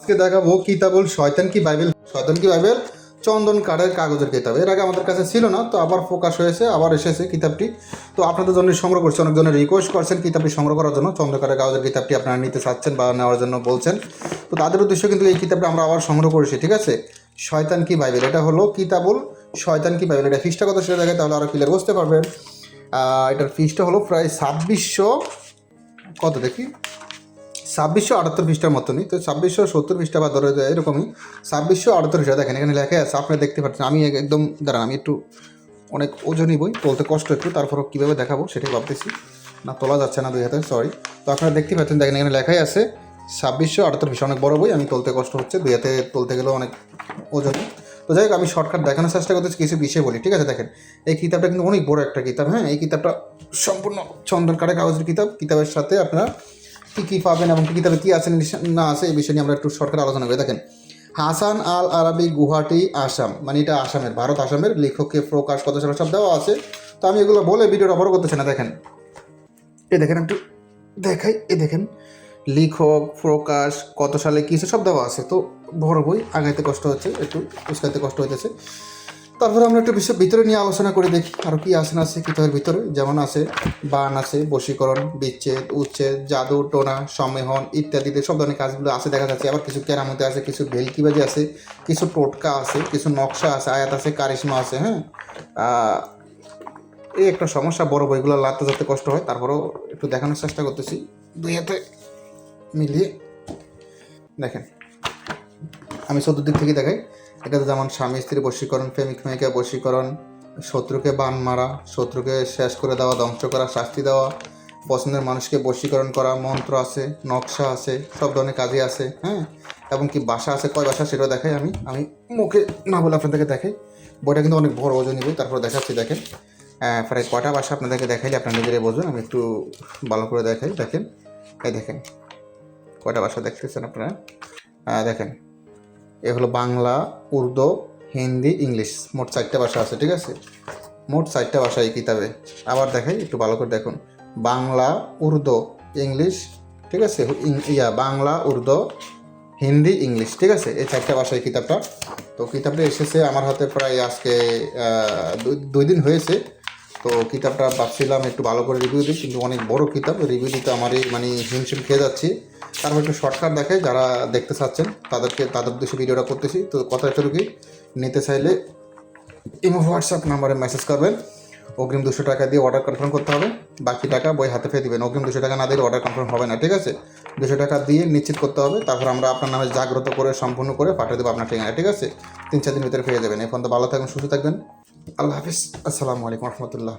আজকে দেখাবো কিতাবুল শয়তান কি বাইবেল চন্দন কাঠের কাগজের কিতাব। এর আগে আমাদের কাছে ছিল না, তো আবার প্রকাশ হয়েছে, আবার এসেছে কিতাবটি। তো আপনাদের জন্য সংগ্রহ করছি, অনেকজনের রিকোয়েস্ট করছেন কিতাবটি সংগ্রহ করার জন্য। চন্দন কাঠের কাগজের কিতাবটি আপনারা নিতে চাচ্ছেন বা নেওয়ার জন্য বলছেন, তো তাদের উদ্দেশ্যে কিন্তু এই কিতাবটা আমরা আবার সংগ্রহ করেছি, ঠিক আছে। শয়তান কি বাইবেল, এটা হলো কিতাবুল শয়তান কি বাইবেল। এটা ফিসটা কত সেটা দেখে তাহলে আরও ক্লিয়ার বুঝতে পারবেন। এটার ফিসটা হলো প্রায় 2600 কত দেখি 2678 পৃষ্ঠার মতনই, তো 2670 পৃষ্ঠা বা ধরে যায় এরকমই 2678 পৃষ্ঠা। দেখেন এখানে লেখা আছে, আপনারা দেখতে পাচ্ছেন। আমি একদম দাঁড়ান, আমি একটু অনেক ওজনই বই, তুলতে কষ্ট একটু, তারপরও কীভাবে দেখাবো সেটাই ভাবতেছি। না তোলা যাচ্ছে না দুই হাতে, সরি। তো আপনারা দেখতে পাচ্ছেন, দেখেন এখানে লেখাই আছে 2678 পৃষ্ঠা। অনেক বড় বই, আমি তুলতে কষ্ট হচ্ছে, দুই হাতে তুলতে গেলেও অনেক ওজনই। তো যাই হোক, আমি শর্টকাট দেখানোর চেষ্টা করতেছি, কিছু বিষয় বলি, ঠিক আছে। দেখেন এই কিতাবটা কিন্তু অনেক বড় একটা কিতাব, হ্যাঁ। এই কিতাবটা সম্পূর্ণ চন্দন কাঠের কাগজের কিতাব। কিতাবের সাথে আপনারা কী কী পাবেন এবং কিতাবে কী আছে না আছে এই বিষয় নিয়ে আমরা একটু শর্টকাট আলোচনা করি। দেখেন, হাসান আল আরাবি গুয়াহাটি আসাম, মানে এটা আসামের, ভারত আসামের। লেখককে প্রকাশ কত সালে সব দেওয়া আছে, তো আমি এগুলো বলে ভিডিওটা বড় করতেছি না। দেখেন দেখেন একটু দেখাই, দেখেন লেখক, প্রকাশ, কত সালে কী সব দেওয়া আছে। তো বড় বই, আগাইতে কষ্ট হচ্ছে, একটু উস্কাইতে কষ্ট হইতেছে। তারপরে আমরা একটু বিষয় ভিতরে নিয়ে আলোচনা করে দেখি আরও কী আসে না আছে কিতাবের ভিতরে। যেমন আছে বান আছে, বশীকরণ, বিচ্ছেদ, উচ্ছেদ, জাদু টোনা, সম্মেহন ইত্যাদিতে সব ধরনের কাজগুলো আছে দেখা যাচ্ছে। আবার কিছু কেরামতি আছে, কিছু ভেলকিবাজি আছে, কিছু টোটকা আছে, কিছু নকশা আছে, আয়াত আছে, কারিশমা আছে, হ্যাঁ। এই একটা সমস্যা, বড় বইগুলো লাতে যাতে কষ্ট হয়, তারপরেও একটু দেখানোর চেষ্টা করতেছি দুই হাতে মিলিয়ে। দেখেন আমি চতুর্দিক থেকে দেখাই। এটাতে যেমন স্বামী স্ত্রী বশীকরণ, প্রেমিক প্রেমিকা বশীকরণ, শত্রুকে বান মারা, শত্রুকে শেষ করে দেওয়া, ধ্বংস করা, শাস্তি দেওয়া, পছন্দের মানুষকে বশীকরণ করা, মন্ত্র আছে, নকশা আছে, সব ধরনের কাজই আছে, হ্যাঁ। এবং কি ভাষা আছে, কয় ভাষা সেটাও দেখাই। আমি মুখে না বলে আপনাদেরকে দেখাই। বইটা কিন্তু অনেক বড় ওজনই বই, তারপরে দেখাচ্ছি। দেখেন প্রায় কটা ভাষা আপনাদেরকে দেখাইলে আপনারা নিজেরাই বুঝবেন। আমি একটু ভালো করে দেখাই। দেখেন এই দেখেন কয়টা ভাষা দেখতেছেন আপনারা। দেখেন এ হলো বাংলা, উর্দু, হিন্দি, ইংলিশ, মোট 4টা ভাষা আছে, ঠিক আছে। মোট 4টা ভাষা এই কিতাবে। আবার দেখাই একটু ভালো করে দেখুন, বাংলা, উর্দু, ইংলিশ, ঠিক আছে। বাংলা, উর্দু, হিন্দি, ইংলিশ, ঠিক আছে। এই 4টা ভাষা এই কিতাবটা। তো কিতাবটা এসেছে আমার হাতে প্রায় আজকে 2 দিন হয়েছে। তো কিতাবটা ভাবছিলাম একটু ভালো করে রিভিউ দিই, কিন্তু অনেক বড় কিতাব, রিভিউ দিতে আমারই মানে হিমশিম খেয়ে যাচ্ছি। তারপর একটু শর্টকাট দেখাই, যারা দেখতে চাচ্ছেন তাদের উদ্দেশ্যে ভিডিওটা করতেছি। তো কথা এতটুকুই, নিতে চাইলে ইমো হোয়াটসঅ্যাপ নাম্বারে মেসেজ করবেন। অগ্রিম 200 টাকা দিয়ে অর্ডার কনফার্ম করতে হবে, বাকি টাকা বই হাতে পেয়ে দেবেন। অগ্রিম 200 টাকা না দিলে অর্ডার কনফার্ম হবে না, ঠিক আছে। 200 টাকা দিয়ে নিশ্চিত করতে হবে, তারপর আমরা আপনার নামে জাগ্রত করে সম্পূর্ণ করে পাঠিয়ে দেবো আপনার ঠিকানা, ঠিক আছে। 3-4 দিন ভিতরে পেয়ে যাবেন। এখন তো ভালো থাকবেন, সুস্থ থাকবেন। আল্লাহ হাফিজ, আসসালামু আলাইকুম রহমতুল্লাহ।